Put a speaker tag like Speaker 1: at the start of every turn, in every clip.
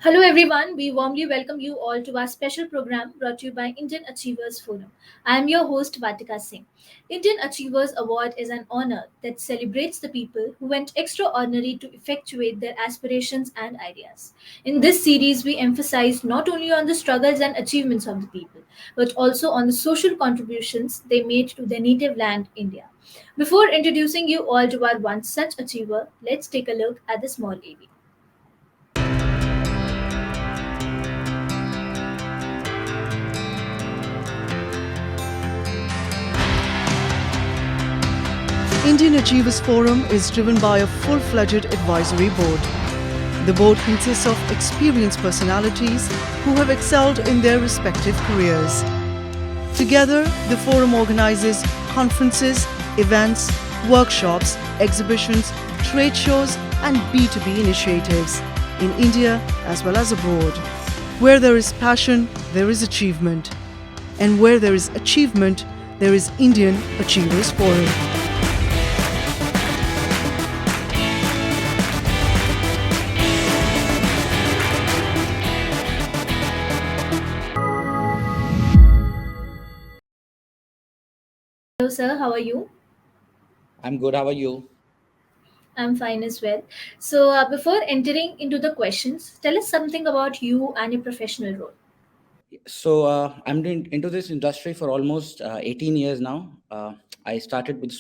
Speaker 1: Hello everyone, we warmly welcome you all to our special program brought to you by Indian Achievers Forum. I am your host Vatika Singh. Indian Achievers Award is an honor that celebrates the people who went extraordinary to effectuate their aspirations and ideas. In this series, we emphasize not only on the struggles and achievements of the people, but also on the social contributions they made to their native land, India. Before introducing you all to our one such achiever, let's take a look at the small AV.
Speaker 2: Indian Achievers Forum is driven by a full-fledged advisory board. The board consists of experienced personalities who have excelled in their respective careers. Together, the forum organizes conferences, events, workshops, exhibitions, trade shows, and B2B initiatives in India as well as abroad. Where there is passion, there is achievement. And where there is achievement, there is Indian Achievers Forum.
Speaker 1: Hello, sir, how are you?
Speaker 3: I'm good. How are you?
Speaker 1: I'm fine as well. So, before entering into the questions, tell us something about you and your professional role.
Speaker 3: I'm into this industry for almost 18 years now. I started with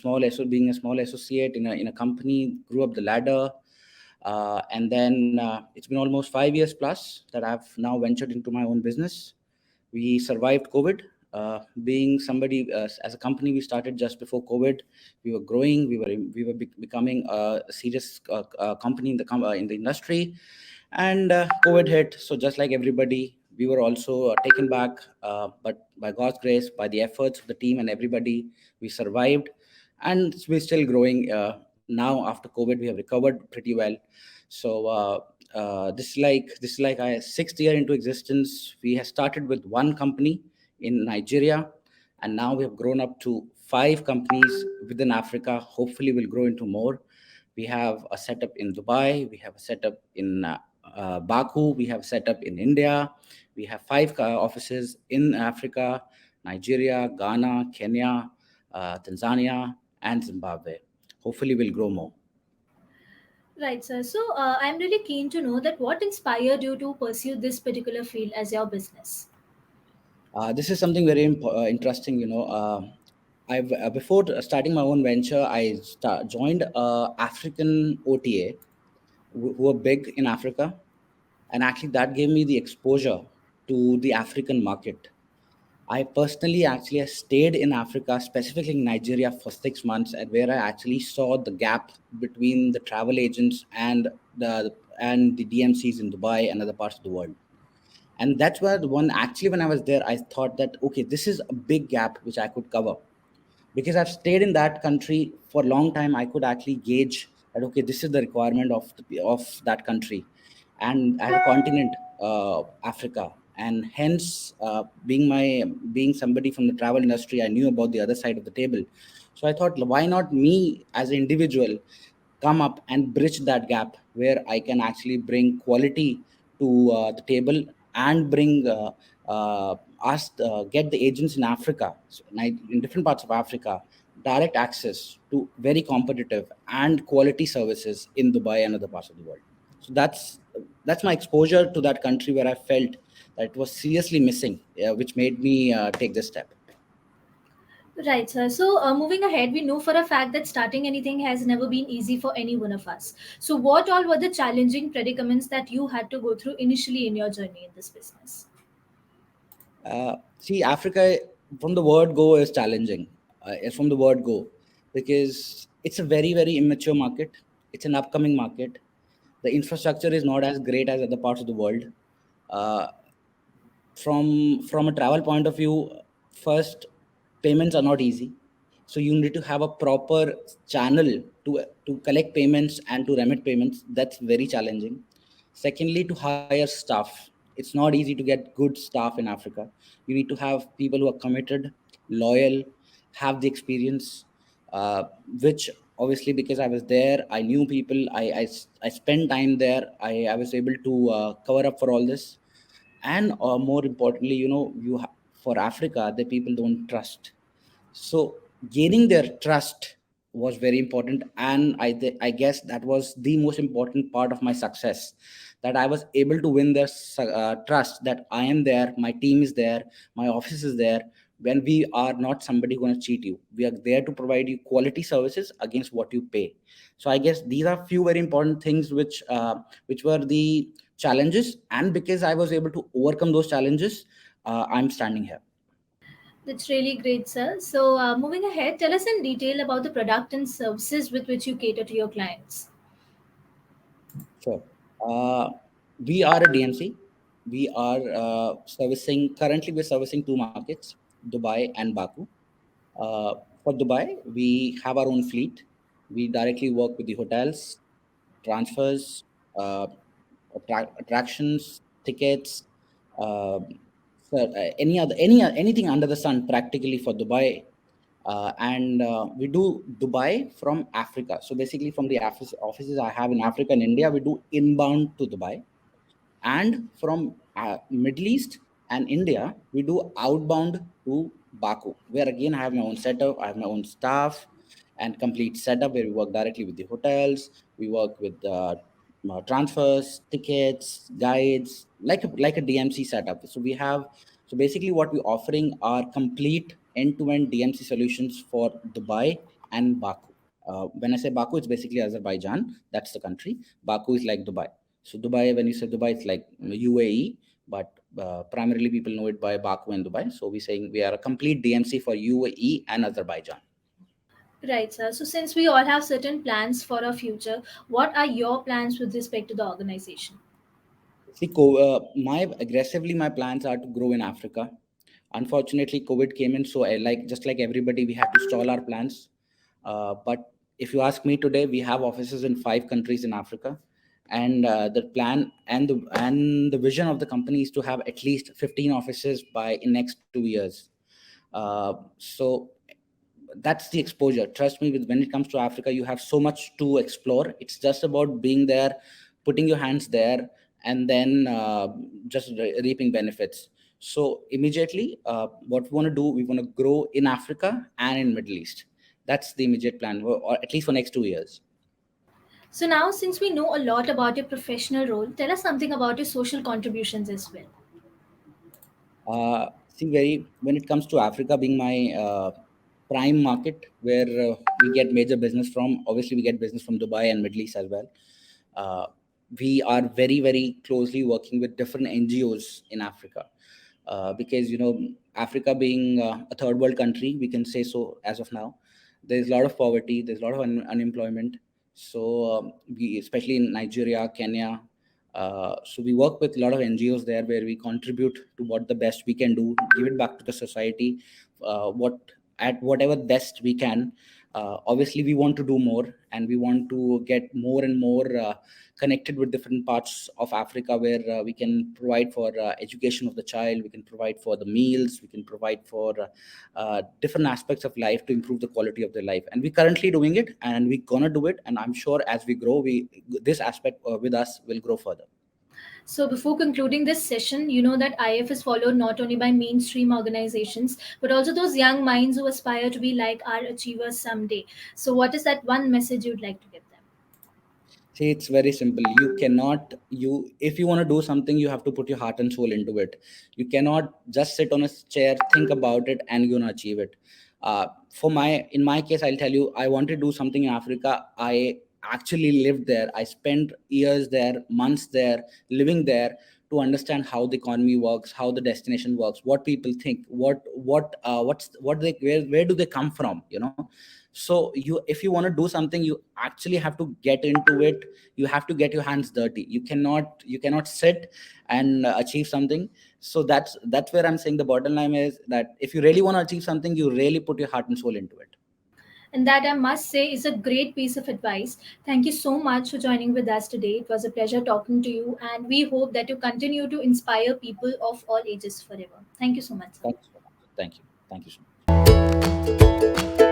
Speaker 3: being a small associate in a company, grew up the ladder, and then it's been almost 5 years plus that I've now ventured into my own business. We survived COVID. Being somebody as a company, we started just before COVID. We were growing. We were becoming a serious company in the industry, and COVID hit. So just like everybody, we were also taken back. But by God's grace, by the efforts of the team and everybody, we survived, and we're still growing. Now after COVID, we have recovered pretty well. This is like our sixth year into existence. We have started with one company in Nigeria, and now we have grown up to five companies within Africa. Hopefully, we'll grow into more. We have a setup in Dubai. We have a setup in Baku. We have set up in India. We have five offices in Africa: Nigeria, Ghana, Kenya, Tanzania, and Zimbabwe. Hopefully, we'll grow more.
Speaker 1: Right, sir. So, I'm really keen to know that what inspired you to pursue this particular field as your business.
Speaker 3: This is something very interesting. I've before starting my own venture, joined African OTA who are big in Africa, and actually that gave me the exposure to the African market. I personally actually stayed in Africa, specifically in Nigeria, for 6 months, and where I actually saw the gap between the travel agents and the DMCs in Dubai and other parts of the world. And that's where the one actually when I was there, I thought that okay, this is a big gap which I could cover because I've stayed in that country for a long time. I could actually gauge that okay, this is the requirement of that country, and as a continent, Africa, and hence being somebody from the travel industry, I knew about the other side of the table. So I thought, why not me as an individual come up and bridge that gap where I can actually bring quality to the table and bring us get the agents in Africa, in different parts of Africa, direct access to very competitive and quality services in Dubai and other parts of the world. So that's my exposure to that country where I felt that it was seriously missing, which made me take this step.
Speaker 1: Right, sir. So, moving ahead, we know for a fact that starting anything has never been easy for any one of us. So, what all were the challenging predicaments that you had to go through initially in your journey in this business?
Speaker 3: See, Africa from the word go is challenging. It's from the word go because it's a very, very immature market. It's an upcoming market. The infrastructure is not as great as other parts of the world. Uh, from a travel point of view, first, payments are not easy. So you need to have a proper channel to collect payments and to remit payments. That's very challenging. Secondly, to hire staff. It's not easy to get good staff in Africa. You need to have people who are committed, loyal, have the experience, uh, which obviously because I was there, I knew people, I spent time there, I was able to cover up for all this. And more importantly, for Africa, the people don't trust. So gaining their trust was very important, and I guess that was the most important part of my success, that I was able to win their trust, that I am there, my team is there, my office is there. When we are not somebody going to cheat you, we are there to provide you quality services against what you pay. So I guess these are few very important things which were the challenges, and because I was able to overcome those challenges, I'm standing here.
Speaker 1: That's really great, sir. So, moving ahead, tell us in detail about the product and services with which you cater to your clients.
Speaker 3: Sure. Uh, we are a DMC. We are currently we're servicing two markets, Dubai and Baku. For Dubai, we have our own fleet. We directly work with the hotels, transfers, uh, attractions, tickets, uh, anything under the sun practically for Dubai. And we do Dubai from Africa. So basically, from the offices I have in Africa and India, we do inbound to Dubai, and from Middle East and India, we do outbound to Baku, where again I have my own setup, I have my own staff, and complete setup where we work directly with the hotels, we work with transfers, tickets, guides, like a DMC setup. So basically what we're offering are complete end-to-end DMC solutions for Dubai and Baku. When I say Baku, it's basically Azerbaijan. That's the country. Baku is like Dubai. So Dubai, when you say Dubai, it's like UAE, but primarily people know it by Baku and Dubai. So we're saying we are a complete DMC for UAE and Azerbaijan.
Speaker 1: Right, sir. So, since we all have certain plans for our future, what are your plans with respect to the organization?
Speaker 3: See, my plans are to grow in Africa. Unfortunately, COVID came in, so like just like everybody, we had to stall our plans. But if you ask me today, we have offices in 5 countries in Africa, and the plan and the vision of the company is to have at least 15 offices by in next 2 years. So that's the exposure. Trust me, when it comes to Africa, you have so much to explore. It's just about being there, putting your hands there, and then just reaping benefits. So immediately, what we want to do, we want to grow in Africa and in Middle East. That's the immediate plan, or at least for next 2 years.
Speaker 1: So, now since we know a lot about your professional role, tell us something about your social contributions as well.
Speaker 3: See, very when it comes to Africa being my prime market where we get major business from. Obviously, we get business from Dubai and Middle East as well. Uh, we are very very closely working with different NGOs in Africa, because Africa being a third world country, we can say so as of now. There's a lot of poverty. There's a lot of unemployment. So we, especially in Nigeria, Kenya. So we work with a lot of NGOs there where we contribute to what the best we can do, give it back to the society, what at whatever best we can. Obviously, we want to do more, and we want to get more and more connected with different parts of Africa where we can provide for education of the child, we can provide for the meals, we can provide for different aspects of life to improve the quality of their life. And we're currently doing it, and we're gonna do it. And I'm sure as we grow, we this aspect with us will grow further.
Speaker 1: So, before concluding this session, you know that IF is followed not only by mainstream organizations, but also those young minds who aspire to be like our achievers someday. So, what is that one message you'd like to give them?
Speaker 3: See, it's very simple. You cannot, if you want to do something, you have to put your heart and soul into it. You cannot just sit on a chair, think about it, and you're gonna achieve it. In my case, I'll tell you, I wanted to do something in Africa. I actually lived there. I spent years there, months there, living there to understand how the economy works, how the destination works, what people think, where do they come from. So if you want to do something, you actually have to get into it. You have to get your hands dirty. You cannot sit and achieve something. So that's where I'm saying the bottom line is that if you really want to achieve something, you really put your heart and soul into it.
Speaker 1: And that, I must say, is a great piece of advice. Thank you so much for joining with us today. It was a pleasure talking to you, and we hope that you continue to inspire people of all ages forever. Thank you so much, sir.
Speaker 3: Thank you so much. Thank you so much.